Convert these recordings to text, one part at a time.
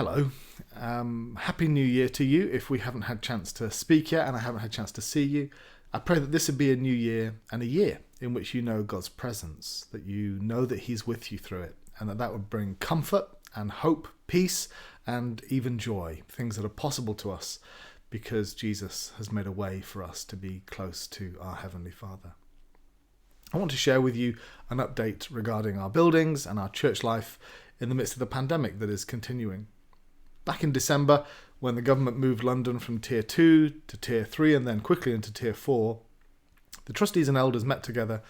Hello. Happy New Year to you if we haven't had a chance to speak yet and I haven't had a chance to see you. I pray that this would be a new year and a year in which you know God's presence, that you know that He's with you through it, and that would bring comfort and hope, peace, and even joy, things that are possible to us because Jesus has made a way for us to be close to our Heavenly Father. I want to share with you an update regarding our buildings and our church life in the midst of the pandemic that is continuing. Back in December, when the government moved London from Tier 2 to Tier 3 and then quickly into Tier 4, the trustees and elders met together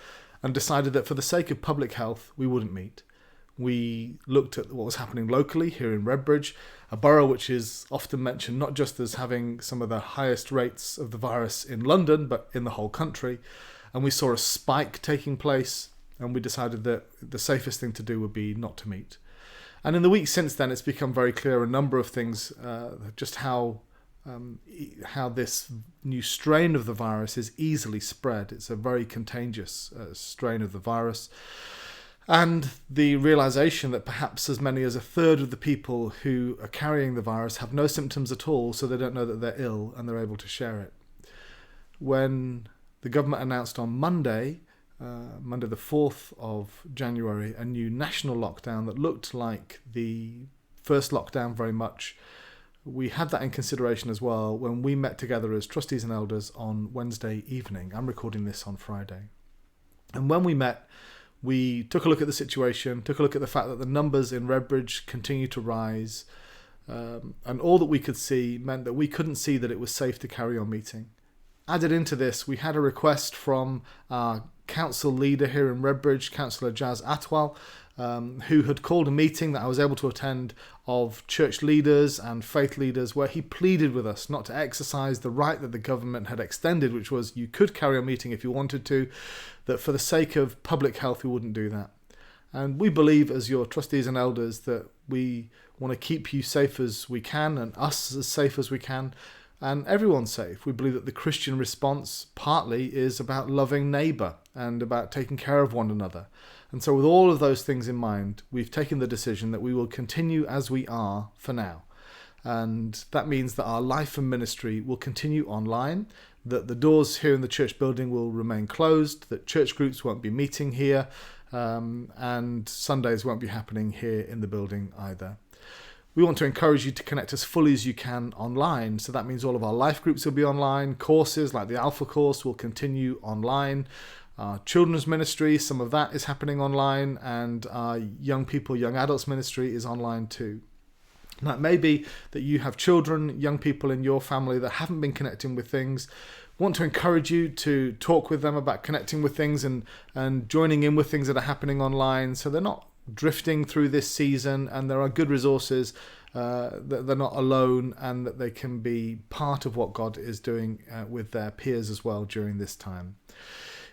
and decided that for the sake of public health, we wouldn't meet. We looked at what was happening locally here in Redbridge, a borough which is often mentioned not just as having some of the highest rates of the virus in London, but in the whole country. And we saw a spike taking place, and we decided that the safest thing to do would be not to meet. And in the weeks since then, it's become very clear a number of things, just how this new strain of the virus is easily spread. It's a very contagious strain of the virus. And the realization that perhaps as many as a third of the people who are carrying the virus have no symptoms at all, so they don't know that they're ill and they're able to share it. When the government announced on Monday the 4th of January, a new national lockdown that looked like the first lockdown very much. We had that in consideration as well when we met together as trustees and elders on Wednesday evening. I'm recording this on Friday. And when we met, we took a look at the situation, took a look at the fact that the numbers in Redbridge continue to rise, and all that we could see meant that we couldn't see that it was safe to carry on meeting. Added into this, we had a request from our council leader here in Redbridge, Councillor Jazz Atwal, who had called a meeting that I was able to attend of church leaders and faith leaders, where he pleaded with us not to exercise the right that the government had extended, which was you could carry on meeting if you wanted to, that for the sake of public health we wouldn't do that. And we believe as your trustees and elders that we want to keep you safe as we can and us as safe as we can, and everyone's safe. We believe that the Christian response partly is about loving neighbour and about taking care of one another. And so with all of those things in mind, we've taken the decision that we will continue as we are for now. And that means that our life and ministry will continue online, that the doors here in the church building will remain closed, that church groups won't be meeting here, and Sundays won't be happening here in the building either. We want to encourage you to connect as fully as you can online. So that means all of our life groups will be online. Courses like the Alpha course will continue online. Our children's ministry, some of that is happening online. And our young people, young adults ministry is online too. Now, it may be that you have children, young people in your family that haven't been connecting with things. We want to encourage you to talk with them about connecting with things and joining in with things that are happening online, so they're not drifting through this season, and there are good resources that they're not alone, and that they can be part of what God is doing with their peers as well during this time.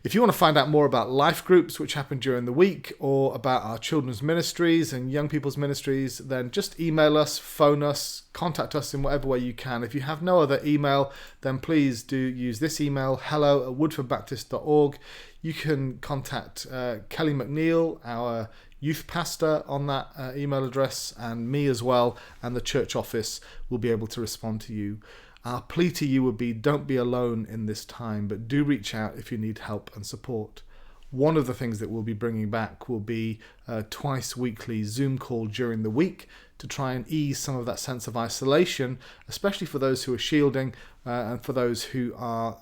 If you want to find out more about life groups which happen during the week, or about our children's ministries and young people's ministries, then just email us, phone us, contact us in whatever way you can. If you have no other email, then please do use this email, hello@woodfordbaptist.org. You can contact Kelly McNeil, our youth pastor, on that email address, and me as well, and the church office will be able to respond to you. Our plea to you would be, don't be alone in this time, but do reach out if you need help and support. One of the things that we'll be bringing back will be a twice weekly Zoom call during the week to try and ease some of that sense of isolation, especially for those who are shielding and for those who are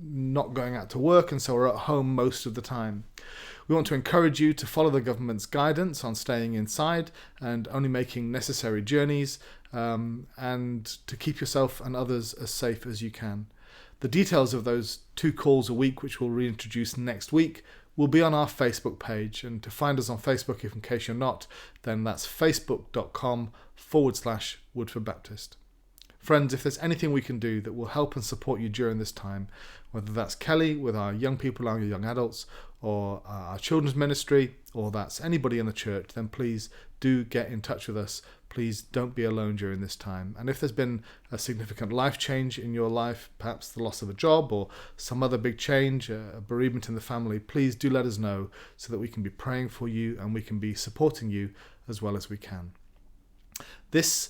not going out to work and so are at home most of the time. We want to encourage you to follow the government's guidance on staying inside and only making necessary journeys, and to keep yourself and others as safe as you can. The details of those 2 calls a week, which we'll reintroduce next week, will be on our Facebook page. And to find us on Facebook, if in case you're not, then that's facebook.com/Woodford Baptist. Friends, if there's anything we can do that will help and support you during this time, whether that's Kelly with our young people, our young adults, or our children's ministry, or that's anybody in the church, then please do get in touch with us. Please don't be alone during this time. And if there's been a significant life change in your life, perhaps the loss of a job or some other big change, a bereavement in the family, please do let us know so that we can be praying for you and we can be supporting you as well as we can. This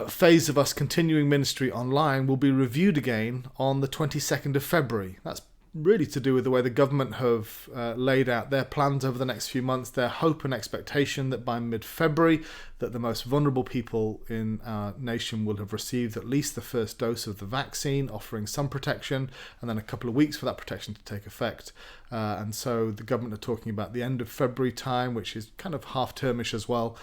phase of us continuing ministry online will be reviewed again on the 22nd of February. That's really to do with the way the government have laid out their plans over the next few months, their hope and expectation that by mid-February that the most vulnerable people in our nation will have received at least the first dose of the vaccine, offering some protection, and then a couple of weeks for that protection to take effect. And so the government are talking about the end of February time, which is kind of half-termish as well.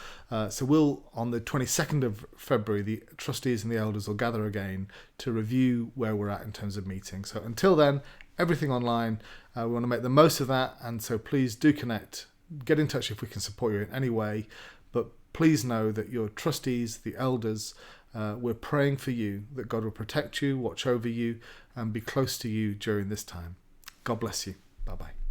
So we'll, on the 22nd of February, the trustees and the elders will gather again to review where we're at in terms of meetings. So until then, everything online. We want to make the most of that, and so please do connect. Get in touch if we can support you in any way. But please know that your trustees, the elders, we're praying for you, that God will protect you, watch over you, and be close to you during this time. God bless you. Bye-bye.